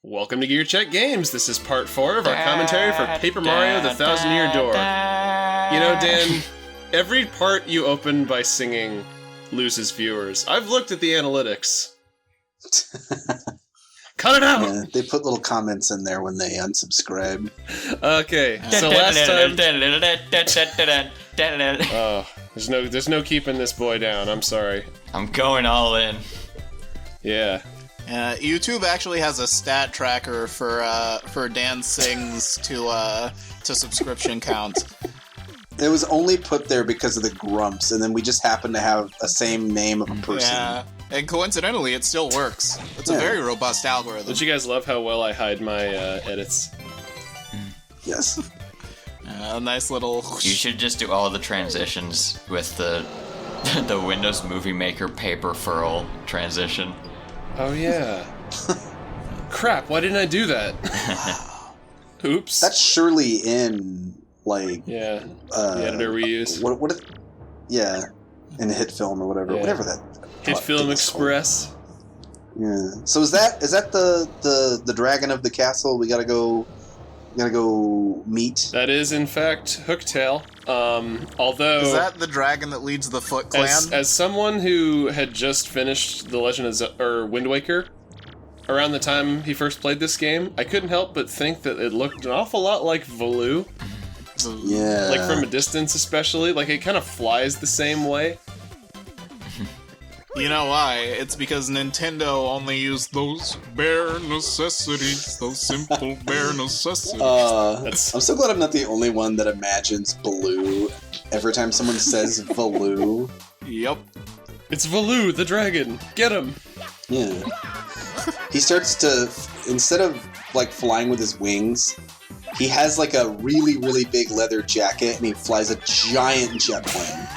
Welcome to GearCheckGames. This is part 4 of our commentary for Paper Mario: The Thousand-Year Door. You know, Dan, every part you open by singing loses viewers. I've looked at the analytics. Cut it out! Yeah, they put little comments in there when they unsubscribe. Okay, so last time... Oh, there's no keeping this boy down, I'm sorry. I'm going all in. Yeah. YouTube actually has a stat tracker for Dan Sings to subscription count. It was only put there because of the grumps, and then we just happen to have a same name of a person. Yeah, and coincidentally, it still works. It's a very robust algorithm. Don't you guys love how well I hide my edits? Yes. A nice little... You should just do all the transitions with the Windows Movie Maker paper furl transition. Oh yeah. Crap, why didn't I do that? Oops. That's surely in, like... Yeah, the editor we use. Yeah, in Hit Film or whatever. Yeah. Whatever that... Hit Film Express. Yeah. So is that the dragon of the castle we gotta go meet? That is, in fact, Hooktail. Although... Is that the dragon that leads the Foot Clan? As someone who had just finished The Legend of Wind Waker, around the time he first played this game, I couldn't help but think that it looked an awful lot like Valoo. Yeah. Like, from a distance especially. Like, it kind of flies the same way. You know why? It's because Nintendo only used those bare necessities, those simple bare necessities. I'm so glad I'm not the only one that imagines Baloo every time someone says Valoo. Yep. It's Valoo, the dragon. Get him. Yeah. He starts to, instead of like flying with his wings, he has like a really, really big leather jacket and he flies a giant jet plane.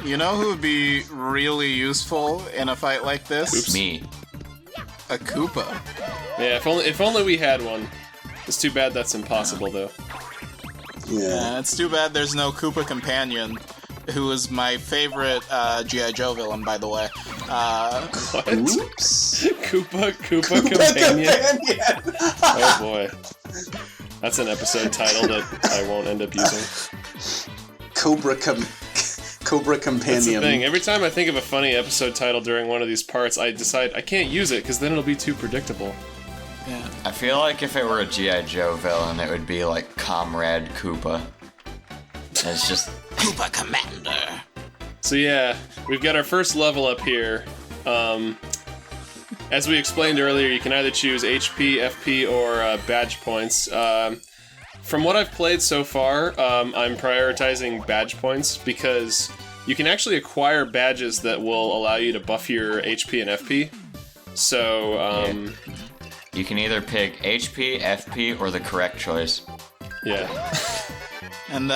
You know who would be really useful in a fight like this? Oops. Me. A Koopa. Yeah, if only we had one. It's too bad that's impossible, though. Yeah. It's too bad there's no Koopa Companion, who is my favorite G.I. Joe villain, by the way. What? Oops. Koopa Companion? Oh boy. That's an episode title that I won't end up using. Cobra Companion. That's the thing. Every time I think of a funny episode title during one of these parts, I decide I can't use it because then it'll be too predictable. Yeah. I feel like if it were a G.I. Joe villain, it would be like Comrade Koopa. It's just... Koopa Commander. So yeah, we've got our first level up here. As we explained earlier, you can either choose HP, FP, or badge points. From what I've played so far, I'm prioritizing badge points because you can actually acquire badges that will allow you to buff your HP and FP. So, You can either pick HP, FP, or the correct choice. Yeah. And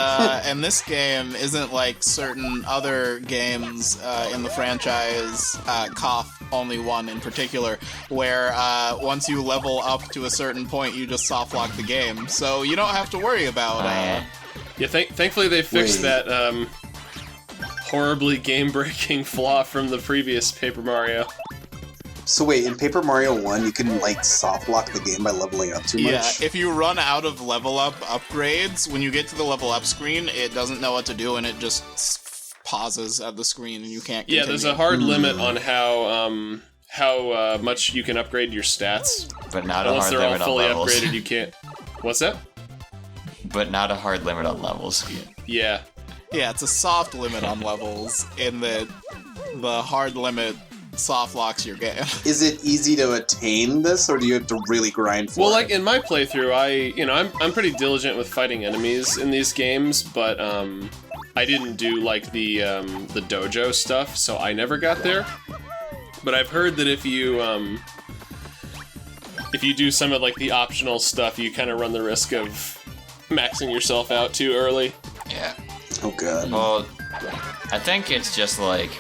this game isn't like certain other games in the franchise, Cough only one in particular, where once you level up to a certain point, you just soft lock the game. So you don't have to worry about... Yeah, thankfully they fixed that horribly game-breaking flaw from the previous Paper Mario. So wait, in Paper Mario 1, you can like soft lock the game by leveling up too much? Yeah, if you run out of level up upgrades, when you get to the level up screen, it doesn't know what to do and it just pauses at the screen and you can't continue. Yeah, there's a hard limit on how much you can upgrade your stats. But not Unless a hard they're all limit fully on levels. upgraded, you can't. What's that? But not a hard limit on levels. Yeah. Yeah, it's a soft limit on levels in the hard limit soft locks your game. Is it easy to attain this, or do you have to really grind for it? Well, like in my playthrough, I'm pretty diligent with fighting enemies in these games, but I didn't do like the dojo stuff, so I never got there. But I've heard that if you do some of like the optional stuff, you kind of run the risk of maxing yourself out too early. Yeah. Oh god. Well, I think it's just like...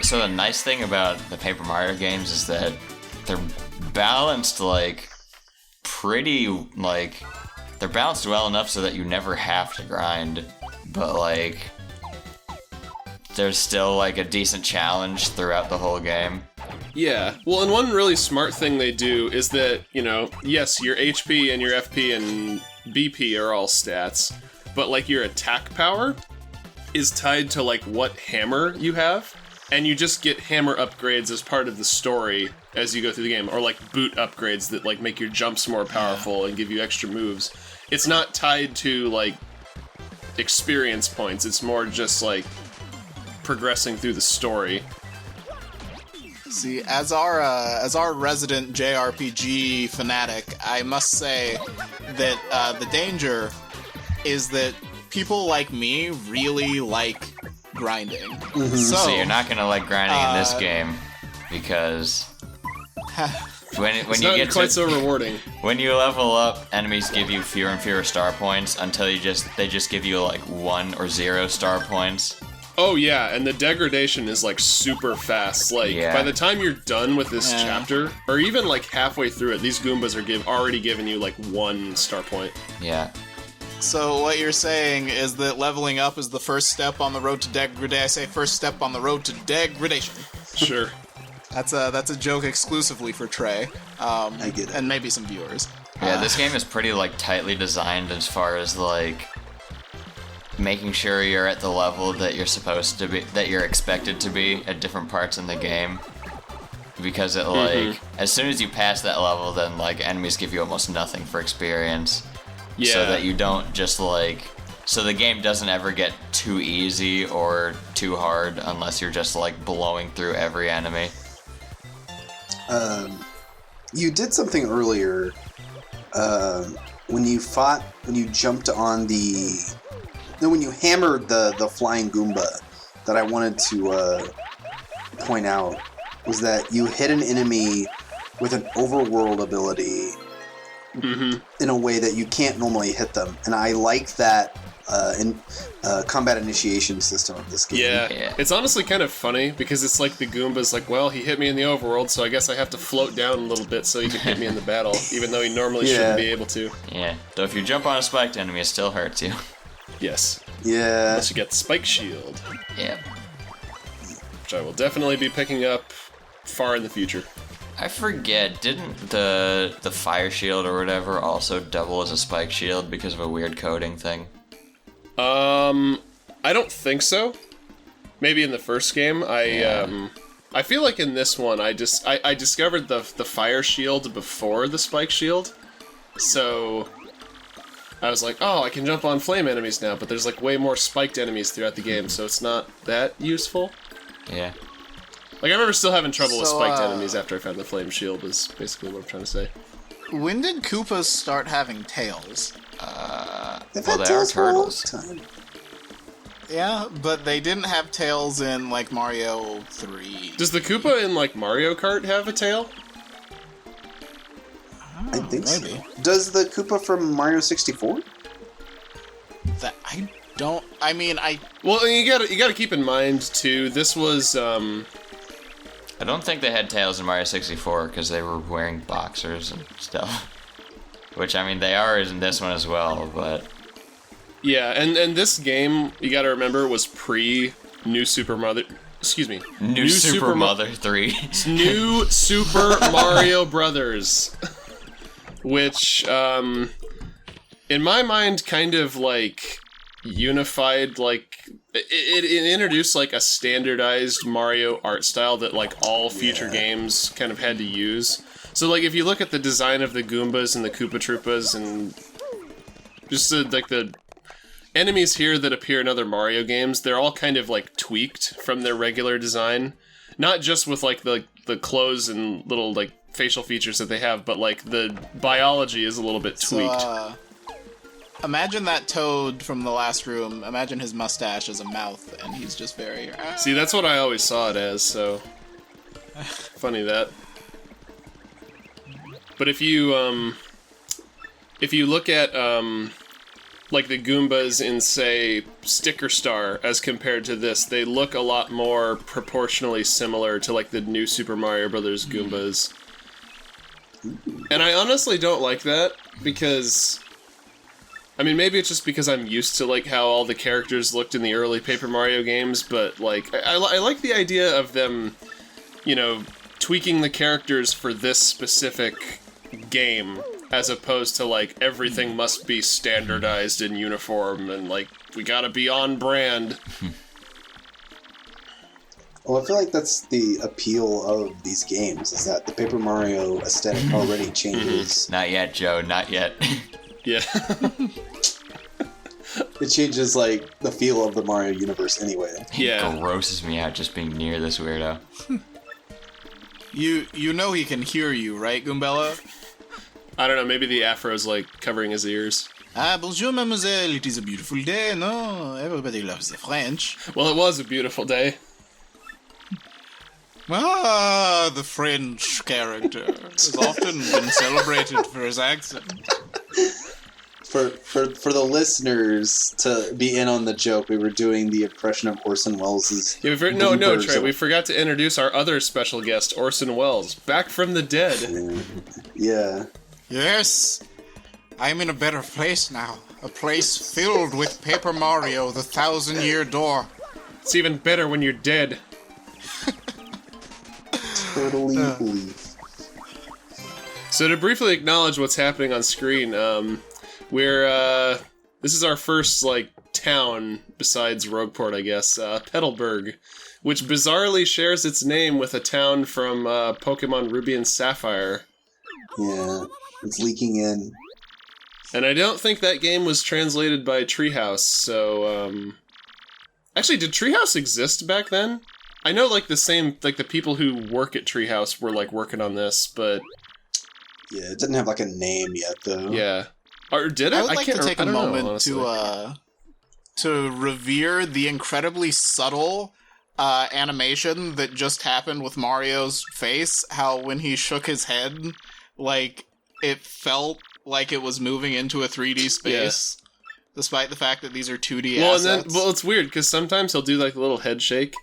So the nice thing about the Paper Mario games is that they're balanced, like, pretty, like... They're balanced well enough so that you never have to grind, but, like... There's still, like, a decent challenge throughout the whole game. Yeah. Well, and one really smart thing they do is that, yes, your HP and your FP and BP are all stats, but, like, your attack power is tied to, like, what hammer you have, and you just get hammer upgrades as part of the story as you go through the game, or, like, boot upgrades that, like, make your jumps more powerful and give you extra moves. It's not tied to, like, experience points. It's more just, like, progressing through the story. See, as our resident JRPG fanatic, I must say that the danger is that people like me really like grinding. Mm-hmm. So you're not gonna like grinding in this game because when It's you not get quite so rewarding. when you level up, enemies give you fewer and fewer star points until they just give you like 1 or 0 star points. Oh yeah, and the degradation is like super fast. Like by the time you're done with this chapter, or even like halfway through it, these Goombas are already giving you like 1 star point. Yeah. So what you're saying is that leveling up is the first step on the road to degradation. I say first step on the road to degradation. Sure. That's a joke exclusively for Trey. I get it. And maybe some viewers. Yeah, this game is pretty like tightly designed as far as like making sure you're at the level that you're supposed to be, that you're expected to be at different parts in the game. Because it like as soon as you pass that level, then like enemies give you almost nothing for experience. Yeah. So that you don't just like, so the game doesn't ever get too easy or too hard unless you're just like blowing through every enemy. You did something earlier when you jumped on when you hammered the flying Goomba that I wanted to point out was that you hit an enemy with an overworld ability in a way that you can't normally hit them, and I like that combat initiation system of this game. Yeah, it's honestly kind of funny because it's like the Goomba's like, well, he hit me in the overworld, so I guess I have to float down a little bit so he can hit me in the battle, even though he normally shouldn't be able to. Yeah, though if you jump on a spiked enemy, it still hurts you. Yes. Yeah. Unless you get the Spike Shield. Yeah. Which I will definitely be picking up far in the future. I forget, didn't the fire shield or whatever also double as a spike shield because of a weird coding thing? I don't think so. Maybe in the first game. I feel like in this one I discovered the fire shield before the spike shield. So I was like, oh, I can jump on flame enemies now, but there's like way more spiked enemies throughout the game, so it's not that useful. Yeah. Like, I remember still having trouble with spiked enemies after I found the flame shield, is basically what I'm trying to say. When did Koopas start having tails? They've Well, had they are tails for a long turtles. time. Yeah, but they didn't have tails in, like, Mario 3. Does the Koopa in, like, Mario Kart have a tail? I think maybe. so. Does the Koopa from Mario 64? That I don't. I mean, Well, you gotta keep in mind, too, this was, I don't think they had tails in Mario 64 because they were wearing boxers and stuff. Which, I mean, they are in this one as well, but... Yeah, and this game, you gotta remember, was pre-New Super Mother... Excuse me. New Super Mother 3. New Super Mario Brothers. Which, in my mind, kind of, like, unified, like... It introduced, like, a standardized Mario art style that, like, all future games kind of had to use. So, like, if you look at the design of the Goombas and the Koopa Troopas and just, like, the enemies here that appear in other Mario games, they're all kind of, like, tweaked from their regular design. Not just with, like, the clothes and little, like, facial features that they have, but, like, the biology is a little bit tweaked. imagine that Toad from the last room. Imagine his mustache as a mouth, and he's just very... See, that's what I always saw it as, so... Funny that. But if you look at, like, the Goombas in, say, Sticker Star as compared to this, they look a lot more proportionally similar to, like, the new Super Mario Brothers Goombas. And I honestly don't like that, because... I mean, maybe it's just because I'm used to, like, how all the characters looked in the early Paper Mario games, but, like, I like the idea of them, you know, tweaking the characters for this specific game, as opposed to, like, everything must be standardized and uniform, and, like, we gotta be on brand. Well, I feel like that's the appeal of these games, is that the Paper Mario aesthetic already changes. Not yet, Joe, not yet. Yeah. It changes, like, the feel of the Mario universe anyway. Yeah. It grosses me out just being near this weirdo. You know he can hear you, right, Goombella? I don't know, maybe the afro's, like, covering his ears. Ah, bonjour, mademoiselle. It is a beautiful day, no? Everybody loves the French. Well, it was a beautiful day. Ah, the French character has often been celebrated for his accent. For the listeners to be in on the joke, we were doing the impression of Orson Welles'. Yeah, no, Trey, we forgot to introduce our other special guest, Orson Welles, back from the dead. Yeah. Yes, I'm in a better place now. A place filled with Paper Mario, the 1,000-year door. It's even better when you're dead. Totally believe. So to briefly acknowledge what's happening on screen, this is our first, like, town besides Rogueport, I guess, Petalburg, which bizarrely shares its name with a town from Pokemon Ruby and Sapphire. Yeah, it's leaking in. And I don't think that game was translated by Treehouse, so, Actually, did Treehouse exist back then? I know, like, the people who work at Treehouse were, like, working on this, but... Yeah, it didn't have, like, a name yet, though. Yeah. Or did it? I would like to take a moment honestly. to revere the incredibly subtle animation that just happened with Mario's face. How when he shook his head, like, it felt like it was moving into a 3D space, despite the fact that these are 2D assets. Well, it's weird, because sometimes he'll do, like, a little head shake,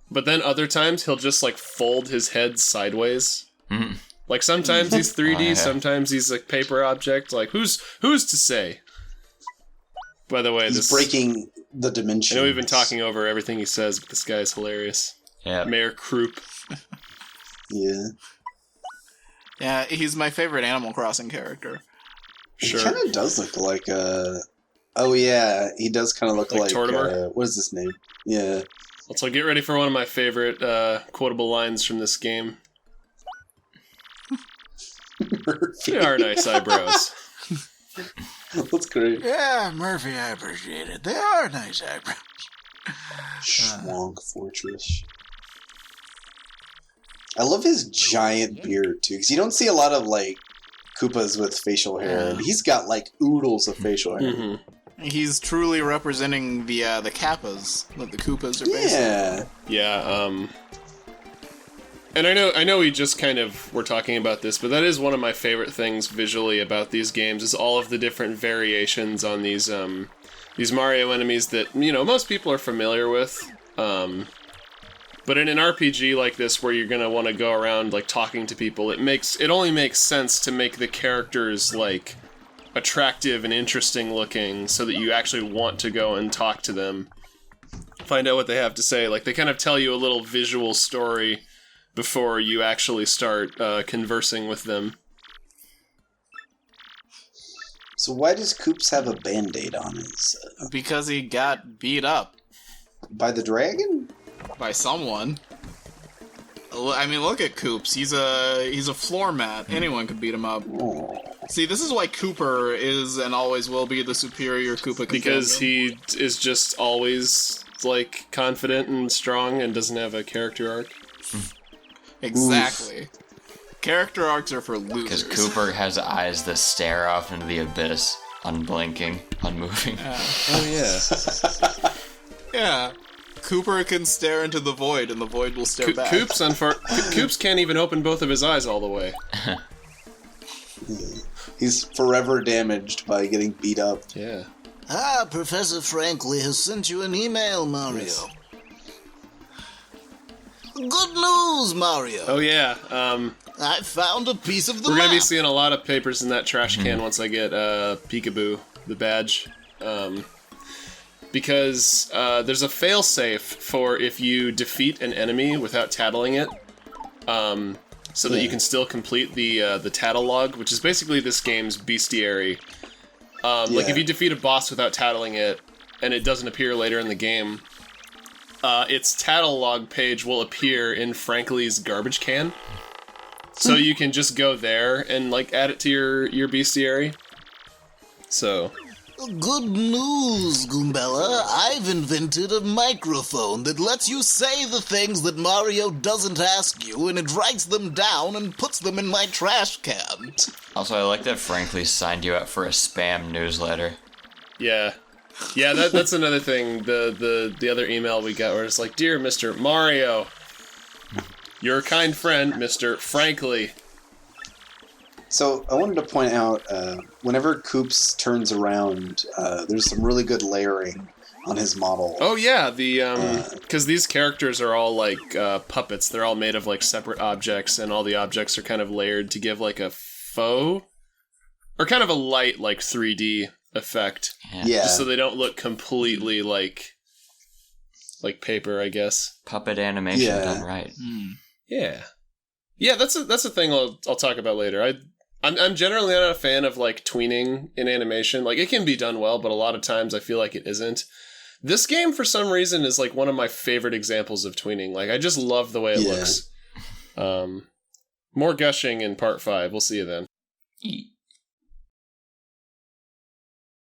but then other times he'll just, like, fold his head sideways. Mm. Like, sometimes he's 3D, sometimes he's a paper object. Like, who's to say? By the way, he's breaking the dimension. I know we've been talking over everything he says, but this guy is hilarious. Yeah. Mayor Croup. Yeah. Yeah, he's my favorite Animal Crossing character. Sure. He kind of does look like oh yeah, he does kind of look like Tortimer? what is this name? Yeah. Also, get ready for one of my favorite quotable lines from this game. They are nice eyebrows. That's great. Yeah, Murphy, I appreciate it. They are nice eyebrows. Schwonk Fortress. I love his giant beard, too, because you don't see a lot of, like, Koopas with facial hair, and he's got, like, oodles of facial hair. Mm-hmm. He's truly representing the Kappas that the Koopas are based on. Yeah, and I know we just kind of were talking about this, but that is one of my favorite things visually about these games, is all of the different variations on these Mario enemies that, you know, most people are familiar with. But in an RPG like this, where you're gonna want to go around, like, talking to people, it only makes sense to make the characters, like, attractive and interesting looking, so that you actually want to go and talk to them, find out what they have to say. Like, they kind of tell you a little visual story before you actually start conversing with them. So why does Koops have a Band-Aid on his... Because he got beat up. By the dragon? By someone. I mean, look at Koops. He's a floor mat. Anyone could beat him up. Oh. See, this is why Cooper is and always will be the superior Koopa companion. Because he is just always, like, confident and strong and doesn't have a character arc. Exactly. Oof. Character arcs are for losers. Because Cooper has eyes that stare off into the abyss, unblinking, unmoving. Oh, yeah. Yeah. Cooper can stare into the void, and the void will stare back. Koops can't even open both of his eyes all the way. He's forever damaged by getting beat up. Yeah. Ah, Professor Franklin has sent you an email, Mario. Yes. Good news, Mario. Oh, yeah. I found a piece of the We're map. going to be seeing a lot of papers in that trash can once I get Peekaboo, the badge. Because there's a failsafe for if you defeat an enemy without tattling it, so that you can still complete the Tattletog, which is basically this game's bestiary. Like, if you defeat a boss without tattling it, and it doesn't appear later in the game, its Tattletog page will appear in Frankly's garbage can. So you can just go there and, like, add it to your bestiary. So... Good news, Goombella. I've invented a microphone that lets you say the things that Mario doesn't ask you, and it writes them down and puts them in my trash can. Also, I like that Frankly signed you up for a spam newsletter. Yeah. Yeah, that's another thing. The other email we got where it's like, Dear Mr. Mario, your kind friend, Mr. Frankly. So I wanted to point out, whenever Koops turns around, there's some really good layering on his model. Oh yeah, because these characters are all like puppets. They're all made of like separate objects, and all the objects are kind of layered to give like a faux, or kind of a light like 3D effect. Yeah. Just so they don't look completely like paper, I guess. Puppet animation done right. Yeah. Yeah, that's a thing I'll talk about later. I'm generally not a fan of like tweening in animation. Like, it can be done well, but a lot of times I feel like it isn't. This game, for some reason, is like one of my favorite examples of tweening. Like, I just love the way it looks. More gushing in part 5. We'll see you then.